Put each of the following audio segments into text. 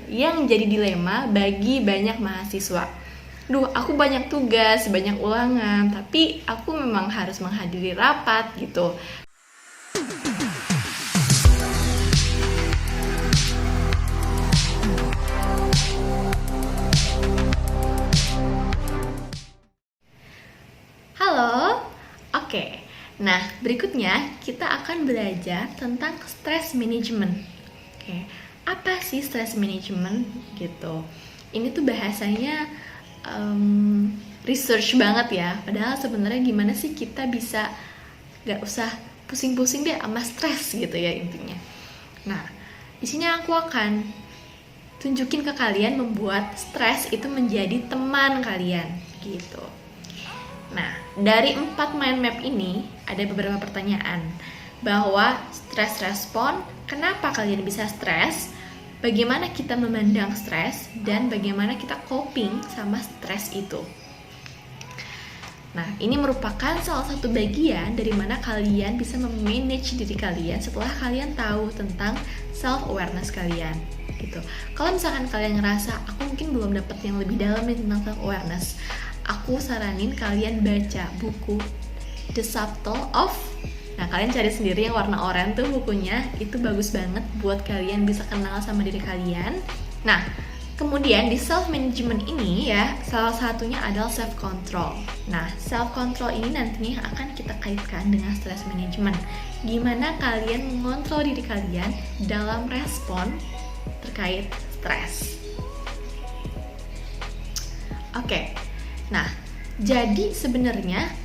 Yang jadi dilema bagi banyak mahasiswa. Duh, aku banyak tugas, banyak ulangan, tapi aku memang harus menghadiri rapat gitu. Halo, oke. Nah, berikutnya kita akan belajar tentang stress management. Oke, apa sih stress management gitu? Ini tuh bahasanya research banget ya. Padahal sebenarnya gimana sih kita bisa gak usah pusing-pusing deh sama stres gitu ya intinya. Nah, di sini aku akan tunjukin ke kalian membuat stres itu menjadi teman kalian gitu. Nah, dari 4 mind map ini ada beberapa pertanyaan bahwa stress respon, kenapa kalian bisa stres, bagaimana kita memandang stres, dan bagaimana kita coping sama stres itu. Nah, ini merupakan salah satu bagian dari mana kalian bisa memanage diri kalian setelah kalian tahu tentang self-awareness kalian gitu. Kalau misalkan kalian ngerasa, aku mungkin belum dapat yang lebih dalam nih tentang self-awareness, aku saranin kalian baca buku The Subtle of. Nah, kalian cari sendiri yang warna oranye tuh bukunya, itu bagus banget buat kalian bisa kenal sama diri kalian. Nah, kemudian di self management ini ya, salah satunya adalah self control. Nah, self control ini nantinya akan kita kaitkan dengan stress management. Gimana kalian mengontrol diri kalian dalam respon terkait stres. Oke. Nah, jadi sebenarnya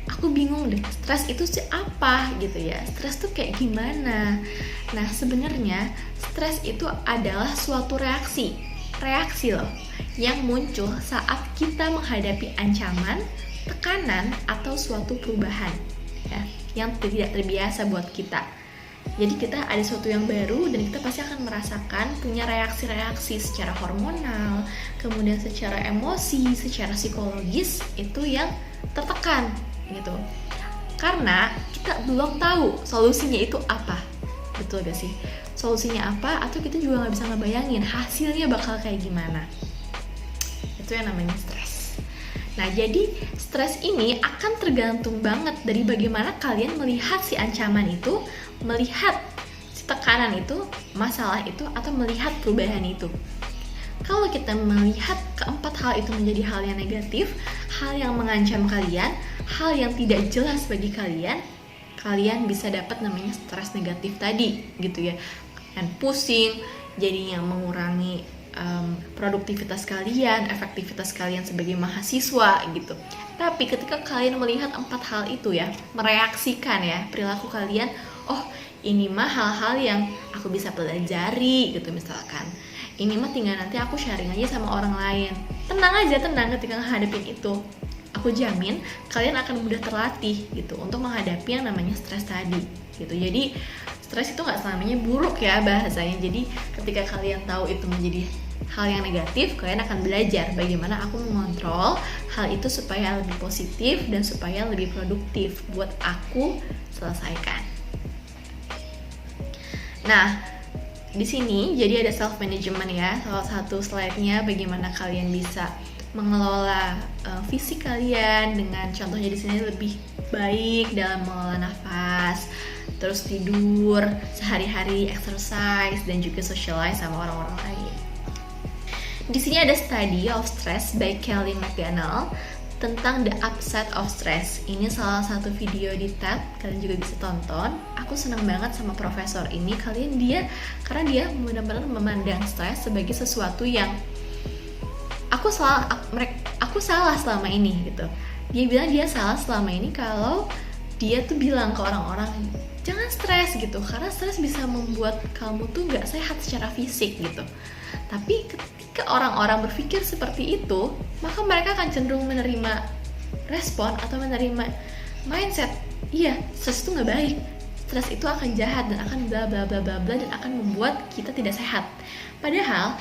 aku bingung deh, stres itu sih apa gitu ya. Stres tuh kayak gimana? Nah, sebenarnya stres itu adalah suatu reaksi loh yang muncul saat kita menghadapi ancaman, tekanan atau suatu perubahan ya, yang tidak terbiasa buat kita. Jadi kita ada sesuatu yang baru dan kita pasti akan merasakan punya reaksi-reaksi secara hormonal, kemudian secara emosi, secara psikologis itu yang tertekan gitu. Karena kita belum tahu solusinya itu apa. Betul gak sih? Solusinya apa, atau kita juga gak bisa ngebayangin hasilnya bakal kayak gimana. Itu yang namanya stres. Nah, jadi stres ini akan tergantung banget dari bagaimana kalian melihat si ancaman itu, melihat si tekanan itu, masalah itu, atau melihat perubahan itu. Kalau kita melihat keempat hal itu menjadi hal yang negatif, hal yang mengancam kalian, hal yang tidak jelas bagi kalian, kalian bisa dapat namanya stres negatif tadi gitu ya. Dan pusing, jadinya mengurangi produktivitas kalian, efektivitas kalian sebagai mahasiswa gitu. Tapi ketika kalian melihat 4 hal itu ya, mereaksikan ya perilaku kalian, oh ini mah hal-hal yang aku bisa pelajari gitu misalkan. Ini mah tinggal nanti aku sharing aja sama orang lain. Tenang aja, tenang ketika menghadapin itu. Aku jamin kalian akan mudah terlatih gitu untuk menghadapi yang namanya stres tadi gitu. Jadi stres itu nggak selamanya buruk ya bahasanya. Jadi ketika kalian tahu itu menjadi hal yang negatif, kalian akan belajar bagaimana aku mengontrol hal itu supaya lebih positif dan supaya lebih produktif buat aku selesaikan. Nah, di sini jadi ada self management ya, salah satu slide-nya bagaimana kalian bisa mengelola fisik kalian dengan contohnya di sini lebih baik dalam mengelola nafas, terus tidur, sehari-hari exercise dan juga socialize sama orang-orang lain. Di sini ada Study of Stress by Kelly McDonald tentang the upside of stress. Ini salah satu video di TED, kalian juga bisa tonton. Aku senang banget sama profesor ini, karena dia benar-benar memandang stres sebagai sesuatu yang aku salah selama ini gitu. Dia bilang dia salah selama ini kalau dia tuh bilang ke orang-orang jangan stres gitu, karena stres bisa membuat kamu tuh gak sehat secara fisik gitu. Tapi ketika orang-orang berpikir seperti itu, maka mereka akan cenderung menerima respon atau menerima mindset, iya stres itu gak baik, stres itu akan jahat dan akan bla bla bla bla bla dan akan membuat kita tidak sehat. Padahal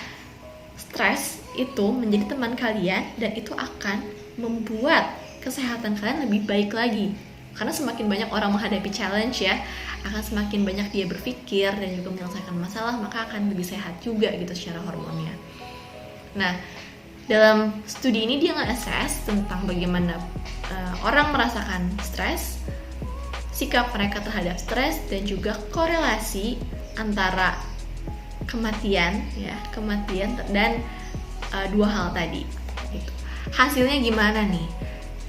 stres itu menjadi teman kalian dan itu akan membuat kesehatan kalian lebih baik lagi Karena semakin banyak orang menghadapi challenge ya, akan semakin banyak dia berpikir dan juga menyelesaikan masalah, maka akan lebih sehat juga gitu secara hormonnya. Nah, dalam studi ini dia nge-assess tentang bagaimana orang merasakan stres, sikap mereka terhadap stres, dan juga korelasi antara kematian dan dua hal tadi gitu. Hasilnya gimana nih?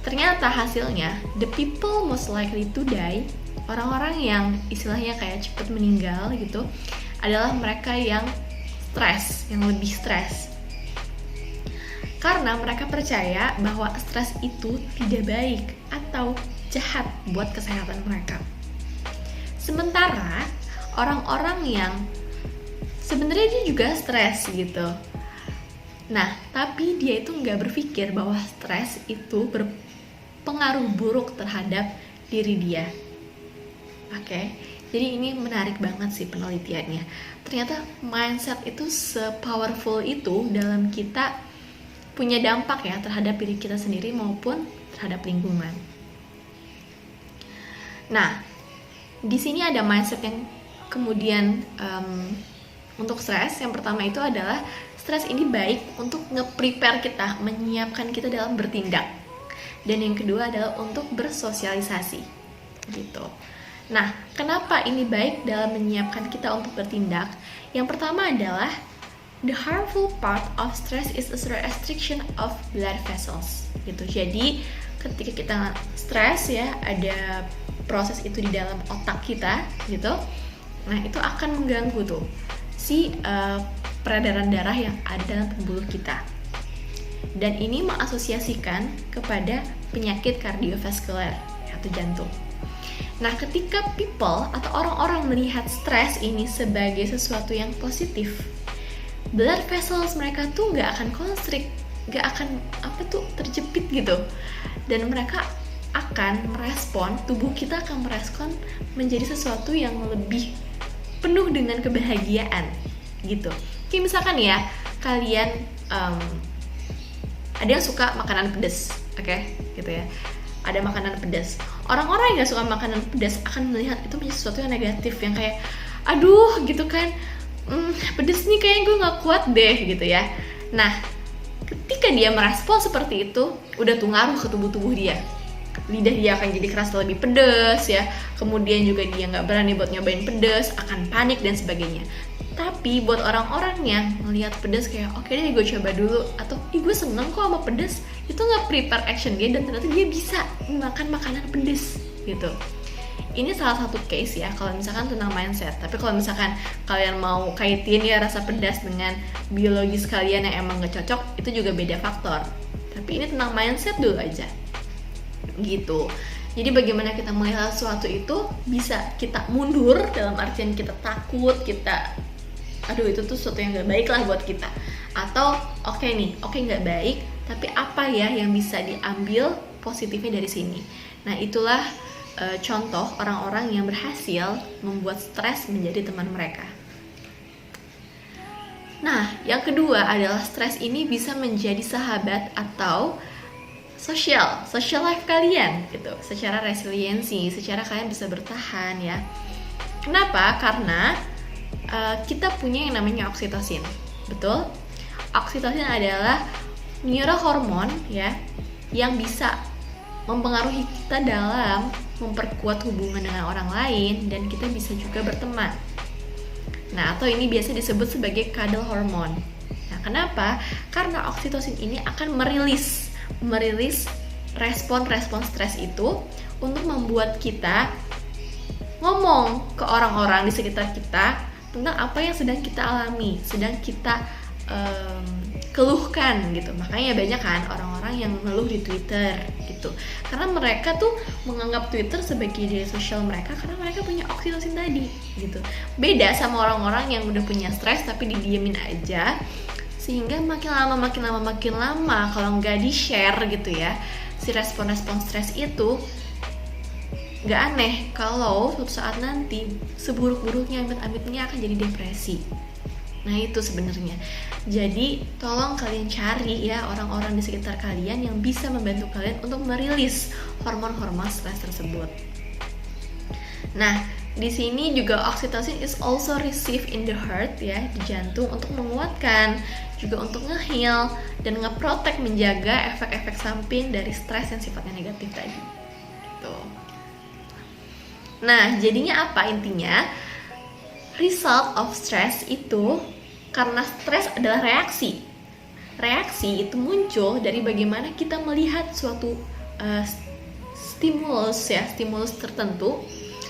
Ternyata hasilnya, the people most likely to die, orang-orang yang istilahnya kayak cepet meninggal gitu, adalah mereka yang stres, yang lebih stres. Karena mereka percaya bahwa stres itu tidak baik atau jahat buat kesehatan mereka. Sementara orang-orang yang sebenarnya dia juga stres gitu, nah tapi dia itu nggak berpikir bahwa stres itu berpengaruh buruk terhadap diri dia. Oke, jadi ini menarik banget sih penelitiannya. Ternyata mindset itu se-powerful itu dalam kita punya dampak ya terhadap diri kita sendiri maupun terhadap lingkungan. Nah, di sini ada mindset yang kemudian untuk stres. Yang pertama itu adalah stres ini baik untuk nge-prepare kita, menyiapkan kita dalam bertindak. Dan yang kedua adalah untuk bersosialisasi gitu. Nah, kenapa ini baik dalam menyiapkan kita untuk bertindak? Yang pertama adalah the harmful part of stress is a restriction of blood vessels gitu. Jadi ketika kita stres ya, ada proses itu di dalam otak kita gitu. Nah, itu akan mengganggu tuh si peredaran darah yang ada dalam tubuh kita. Dan ini mengasosiasikan kepada penyakit kardiovaskuler atau jantung. Nah, ketika people atau orang-orang melihat stres ini sebagai sesuatu yang positif, blood vessels mereka tuh nggak akan constrict, nggak akan terjepit gitu. Dan mereka akan merespon, tubuh kita akan merespon menjadi sesuatu yang lebih penuh dengan kebahagiaan gitu. Kayak misalkan ya, kalian ada yang suka makanan pedas, oke, gitu ya. Ada makanan pedas. Orang-orang yang gak suka makanan pedas akan melihat itu menjadi sesuatu yang negatif, yang kayak, aduh gitu kan, pedas nih kayaknya gue gak kuat deh gitu ya. Nah, ketika dia merespon seperti itu, udah tuh ngaruh ke tubuh dia. Lidah dia akan jadi kerasa lebih pedas ya. Kemudian juga dia gak berani buat nyobain pedas, akan panik dan sebagainya. Tapi buat orang-orang yang melihat pedas kayak oke deh gue coba dulu, atau gue seneng kok sama pedas, itu nggak prepare action dia dan ternyata dia bisa makan makanan pedas gitu. Ini salah satu case ya kalau misalkan tentang mindset. Tapi kalau misalkan kalian mau kaitin ya rasa pedas dengan biologis kalian yang emang gak cocok, itu juga beda faktor. Tapi ini tentang mindset dulu aja gitu. Jadi bagaimana kita melihat sesuatu itu bisa kita mundur dalam artian kita takut, kita aduh itu tuh sesuatu yang gak baik lah buat kita. Atau oke gak baik, tapi apa ya yang bisa diambil positifnya dari sini. Nah itulah contoh orang-orang yang berhasil membuat stres menjadi teman mereka. Nah yang kedua adalah stres ini bisa menjadi sahabat atau social life kalian gitu. Secara resiliensi, secara kalian bisa bertahan ya. Kenapa? Karena kita punya yang namanya oksitosin, betul? Oksitosin adalah neurohormon ya yang bisa mempengaruhi kita dalam memperkuat hubungan dengan orang lain dan kita bisa juga berteman. Nah, atau ini biasa disebut sebagai cuddle hormone. Nah, kenapa? Karena oksitosin ini akan merilis respon stres itu untuk membuat kita ngomong ke orang-orang di sekitar kita tentang apa yang sedang kita alami, sedang kita keluhkan gitu. Makanya banyak kan orang-orang yang ngeluh di Twitter gitu. Karena mereka tuh menganggap Twitter sebagai media sosial mereka karena mereka punya oksitosin tadi gitu. Beda sama orang-orang yang udah punya stres tapi didiemin aja. Sehingga makin lama kalau nggak di-share gitu ya, si respon-respon stres itu nggak aneh kalau suatu saat nanti seburuk-buruknya amit-amitnya akan jadi depresi. Nah itu sebenarnya. Jadi tolong kalian cari ya orang-orang di sekitar kalian yang bisa membantu kalian untuk merilis hormon-hormon stres tersebut. Nah, di sini juga oxytocin is also received in the heart ya, di jantung, untuk menguatkan, juga untuk nge-heal dan nge-protect, menjaga efek-efek samping dari stres yang sifatnya negatif tadi. Gitu. Nah, jadinya apa intinya? Result of stress itu, karena stres adalah reaksi. Reaksi itu muncul dari bagaimana kita melihat suatu stimulus tertentu,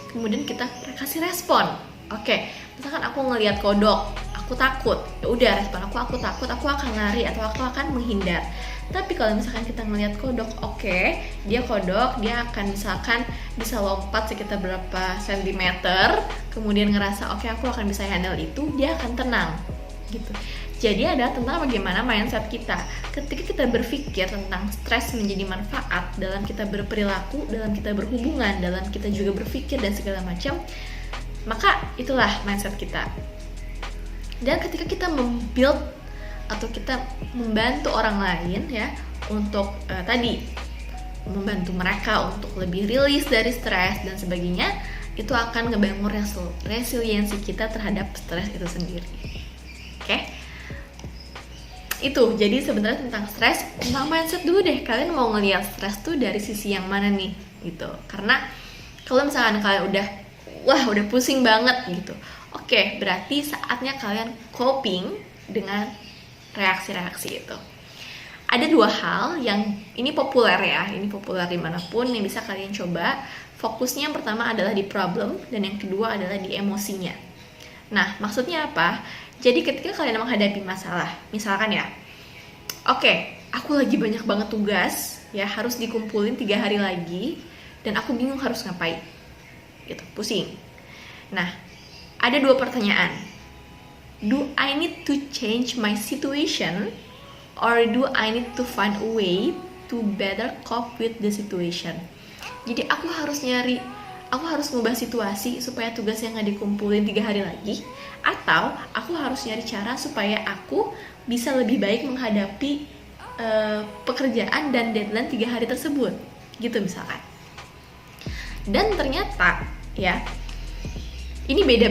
kemudian kita kasih respon. Oke, misalkan aku ngelihat kodok, aku takut, ya udah respon aku takut, aku akan lari atau aku akan menghindar. Tapi kalau misalkan kita ngelihat kodok, oke, dia kodok, dia akan misalkan bisa lompat sekitar berapa sentimeter, kemudian ngerasa oke, aku akan bisa handle itu, dia akan tenang gitu. Jadi ada tentang bagaimana mindset kita. Ketika kita berpikir tentang stres menjadi manfaat dalam kita berperilaku, dalam kita berhubungan, dalam kita juga berpikir dan segala macam, maka itulah mindset kita. Dan ketika kita membuild atau kita membantu orang lain ya untuk tadi membantu mereka untuk lebih rilis dari stres dan sebagainya, itu akan ngebangun resiliensi kita terhadap stres itu sendiri. Oke? Itu jadi sebenarnya tentang stres, tentang mindset dulu deh. Kalian mau ngelihat stres tuh dari sisi yang mana nih gitu. Karena kalau misalkan kalian udah pusing banget gitu, oke, berarti saatnya kalian coping dengan reaksi-reaksi itu. Ada dua hal yang ini populer ya, ini populer dimanapun yang bisa kalian coba. Fokusnya yang pertama adalah di problem dan yang kedua adalah di emosinya. Nah, maksudnya apa? Jadi ketika kalian menghadapi masalah, misalkan ya, oke, aku lagi banyak banget tugas, ya harus dikumpulin 3 hari lagi, dan aku bingung harus ngapain, gitu, pusing. Nah, ada 2 pertanyaan. Do I need to change my situation, or do I need to find a way to better cope with the situation? Jadi aku harus ngubah situasi supaya tugas yang gak dikumpulin 3 hari lagi, atau aku harus nyari cara supaya aku bisa lebih baik menghadapi pekerjaan dan deadline 3 hari tersebut, gitu misalkan. Dan ternyata ya, ini beda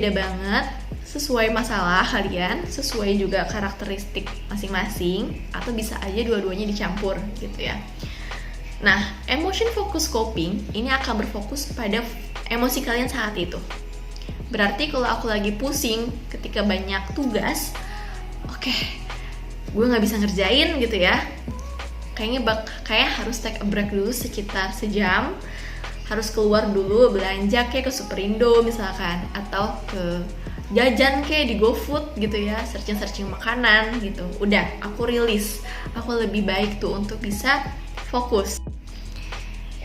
banget sesuai masalah kalian, sesuai juga karakteristik masing-masing, atau bisa aja dua-duanya dicampur gitu ya. Nah, emotion focus coping ini akan berfokus pada emosi kalian saat itu. Berarti kalau aku lagi pusing ketika banyak tugas, oke, gue nggak bisa ngerjain gitu ya. Kayak harus take a break dulu sekitar sejam, harus keluar dulu belanja kayak ke Superindo misalkan, atau ke jajan kayak di GoFood gitu ya, searching makanan gitu. Udah, aku rilis, aku lebih baik tuh untuk bisa fokus.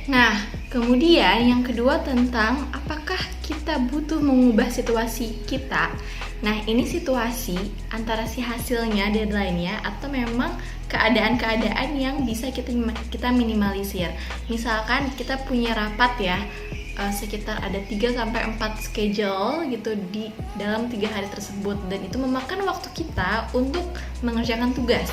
Nah, kemudian yang kedua tentang apakah kita butuh mengubah situasi kita. Nah, ini situasi antara si hasilnya, deadline-nya, atau memang keadaan-keadaan yang bisa kita minimalisir. Misalkan kita punya rapat ya, sekitar ada 3-4 schedule gitu di dalam 3 hari tersebut, dan itu memakan waktu kita untuk mengerjakan tugas.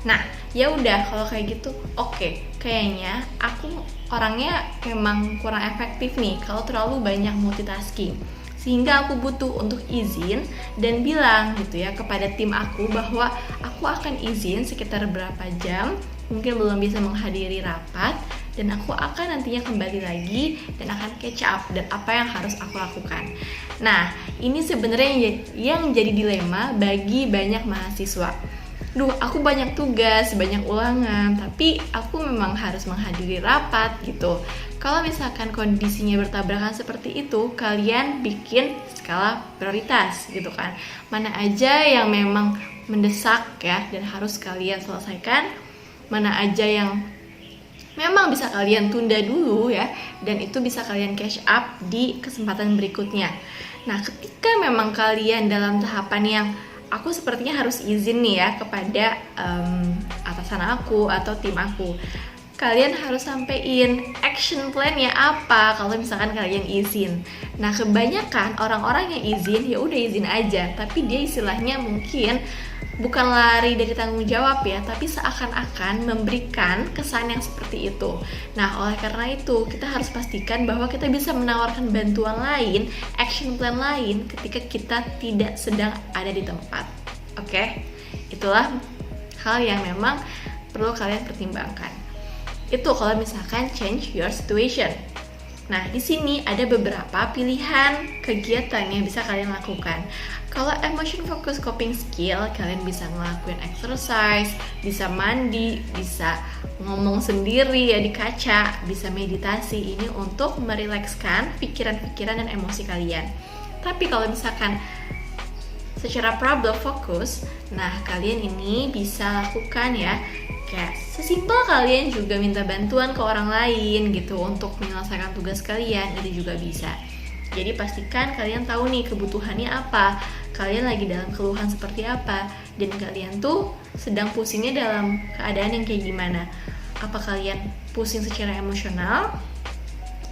Nah, ya udah kalau kayak gitu, oke, kayaknya aku orangnya memang kurang efektif nih kalau terlalu banyak multitasking. Sehingga aku butuh untuk izin dan bilang gitu ya kepada tim aku bahwa aku akan izin sekitar berapa jam, mungkin belum bisa menghadiri rapat, dan aku akan nantinya kembali lagi dan akan catch up dan apa yang harus aku lakukan. Nah, ini sebenarnya yang jadi dilema bagi banyak mahasiswa. Aku banyak tugas, banyak ulangan, tapi aku memang harus menghadiri rapat gitu. Kalau misalkan kondisinya bertabrakan seperti itu, kalian bikin skala prioritas gitu kan. Mana aja yang memang mendesak ya dan harus kalian selesaikan, mana aja yang memang bisa kalian tunda dulu ya, dan itu bisa kalian catch up di kesempatan berikutnya. Nah, ketika memang kalian dalam tahapan yang aku sepertinya harus izin nih ya kepada atasan aku atau tim aku, kalian harus sampein action plan-nya apa kalau misalkan kalian izin. Nah, kebanyakan orang-orang yang izin ya udah izin aja, tapi dia istilahnya mungkin bukan lari dari tanggung jawab ya, tapi seakan-akan memberikan kesan yang seperti itu. Nah, oleh karena itu kita harus pastikan bahwa kita bisa menawarkan bantuan lain, action plan lain ketika kita tidak sedang ada di tempat. Oke? Itulah hal yang memang perlu kalian pertimbangkan. Itu kalau misalkan change your situation. Nah, di sini ada beberapa pilihan kegiatan yang bisa kalian lakukan. Kalau emotion focus coping skill, kalian bisa ngelakuin exercise, bisa mandi, bisa ngomong sendiri ya di kaca, bisa meditasi. Ini untuk merilekskan pikiran-pikiran dan emosi kalian. Tapi kalau misalkan secara problem fokus, nah kalian ini bisa lakukan ya kayak sesimpel kalian juga minta bantuan ke orang lain gitu untuk menyelesaikan tugas kalian, itu juga bisa. Jadi pastikan kalian tahu nih kebutuhannya apa, kalian lagi dalam keluhan seperti apa, dan kalian tuh sedang pusingnya dalam keadaan yang kayak gimana. Apa kalian pusing secara emosional,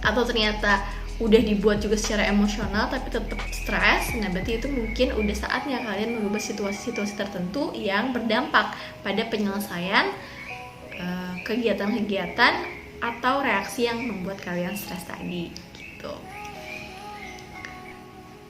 atau ternyata udah dibuat juga secara emosional tapi tetap stres. Nah, berarti itu mungkin udah saatnya kalian merubah situasi-situasi tertentu yang berdampak pada penyelesaian kegiatan-kegiatan atau reaksi yang membuat kalian stres tadi gitu.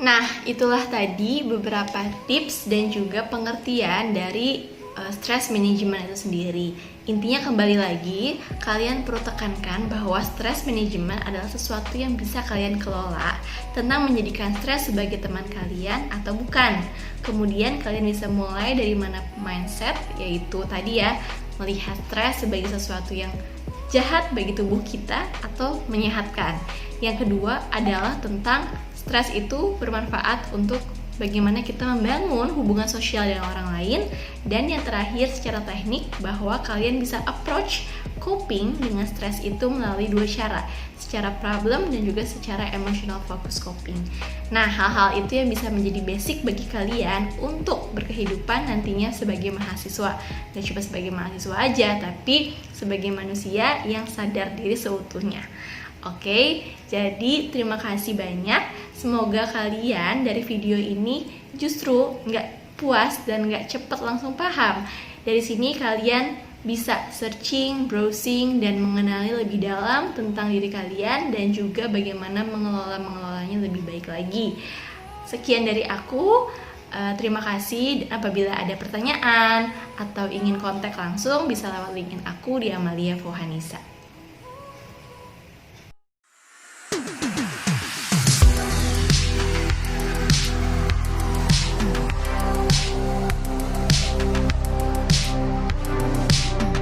Nah, itulah tadi beberapa tips dan juga pengertian dari stress management itu sendiri. Intinya kembali lagi, kalian perlu tekankan bahwa stress management adalah sesuatu yang bisa kalian kelola tentang menjadikan stres sebagai teman kalian atau bukan. Kemudian kalian bisa mulai dari mana mindset, yaitu tadi ya, melihat stres sebagai sesuatu yang jahat bagi tubuh kita atau menyehatkan. Yang kedua adalah tentang stres itu bermanfaat untuk bagaimana kita membangun hubungan sosial dengan orang lain. Dan yang terakhir secara teknik, bahwa kalian bisa approach coping dengan stres itu melalui dua cara, secara problem dan juga secara emotional focus coping. Nah, hal-hal itu yang bisa menjadi basic bagi kalian untuk berkehidupan nantinya sebagai mahasiswa. Dan cuma sebagai mahasiswa aja, tapi sebagai manusia yang sadar diri seutuhnya. Oke, jadi terima kasih banyak. Semoga kalian dari video ini justru nggak puas dan nggak cepet langsung paham. Dari sini kalian bisa searching, browsing, dan mengenali lebih dalam tentang diri kalian dan juga bagaimana mengelolanya lebih baik lagi. Sekian dari aku. Terima kasih. Apabila ada pertanyaan atau ingin kontak langsung, bisa lewat linkin aku di Amalia Fohanisa.